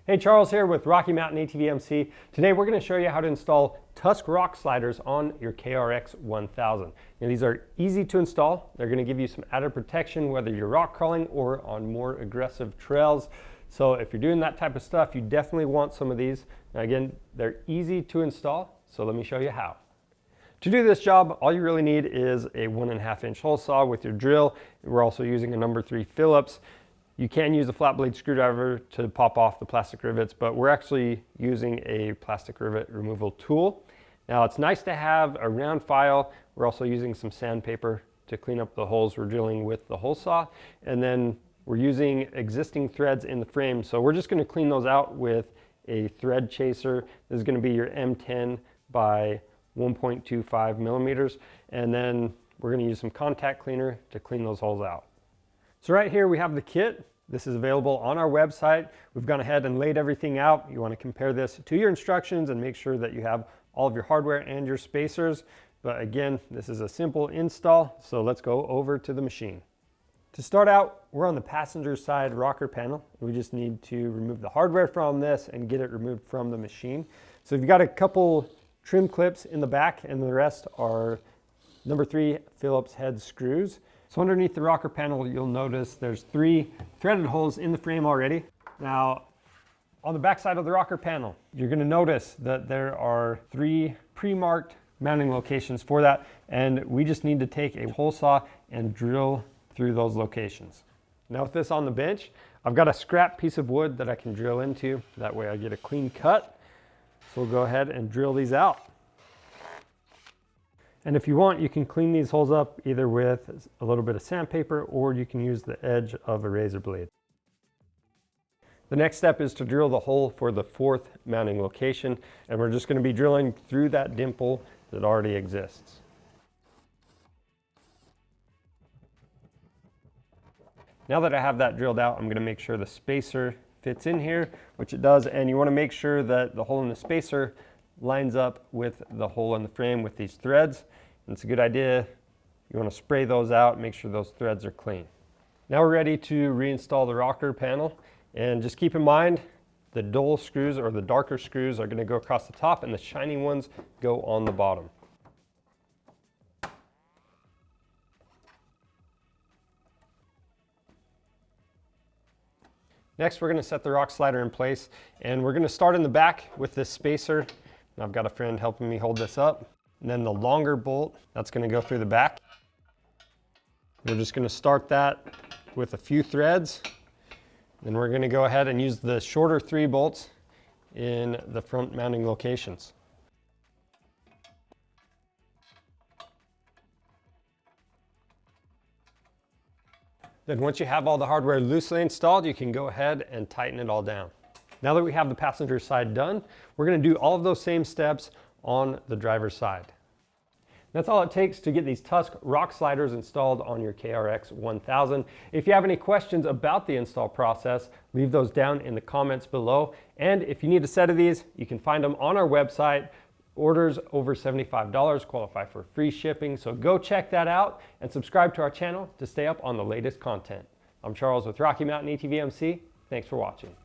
Hey, Charles here with Rocky Mountain ATV-MC. Today we're going to show you how to install Tusk Rock Sliders on your KRX 1000. Now, these are easy to install. They're going to give you some added protection whether you're rock crawling or on more aggressive trails. So if you're doing that type of stuff, you definitely want some of these. Now again, they're easy to install, so let me show you how. To do this job, all you really need is a 1.5 inch hole saw with your drill. We're also using a number 3 Phillips. You can use a flat blade screwdriver to pop off the plastic rivets, but we're actually using a plastic rivet removal tool. Now it's nice to have a round file. We're also using some sandpaper to clean up the holes we're drilling with the hole saw. And then we're using existing threads in the frame. So we're just going to clean those out with a thread chaser. This is going to be your M10 by 1.25 millimeters. And then we're going to use some contact cleaner to clean those holes out. So right here we have the kit. This is available on our website. We've gone ahead and laid everything out. You want to compare this to your instructions and make sure that you have all of your hardware and your spacers. But again, this is a simple install, so let's go over to the machine. To start out, we're on the passenger side rocker panel. We just need to remove the hardware from this and get it removed from the machine. So you've got a couple trim clips in the back and the rest are number 3 Phillips head screws. So underneath the rocker panel, you'll notice there's 3 threaded holes in the frame already. Now, on the back side of the rocker panel, you're going to notice that there are 3 pre-marked mounting locations for that, and we just need to take a hole saw and drill through those locations. Now with this on the bench, I've got a scrap piece of wood that I can drill into. That way I get a clean cut. So we'll go ahead and drill these out. And if you want, you can clean these holes up either with a little bit of sandpaper or you can use the edge of a razor blade. The next step is to drill the hole for the 4th mounting location, and we're just going to be drilling through that dimple that already exists. Now that I have that drilled out, I'm going to make sure the spacer fits in here, which it does, and you want to make sure that the hole in the spacer lines up with the hole in the frame with these threads. And it's a good idea. You want to spray those out, make sure those threads are clean. Now we're ready to reinstall the rocker panel, and just keep in mind the dull screws or the darker screws are going to go across the top and the shiny ones go on the bottom. Next, we're going to set the rock slider in place, and we're going to start in the back with this spacer. And I've got a friend helping me hold this up. And then the longer bolt, that's going to go through the back. We're just going to start that with a few threads. Then we're going to go ahead and use the shorter 3 bolts in the front mounting locations. Then once you have all the hardware loosely installed, you can go ahead and tighten it all down. Now that we have the passenger side done, we're going to do all of those same steps on the driver's side. That's all it takes to get these Tusk Rock Sliders installed on your KRX 1000. If you have any questions about the install process, leave those down in the comments below. And if you need a set of these, you can find them on our website. Orders over $75 qualify for free shipping, so go check that out and subscribe to our channel to stay up on the latest content. I'm Charles with Rocky Mountain ATV-MC. Thanks for watching.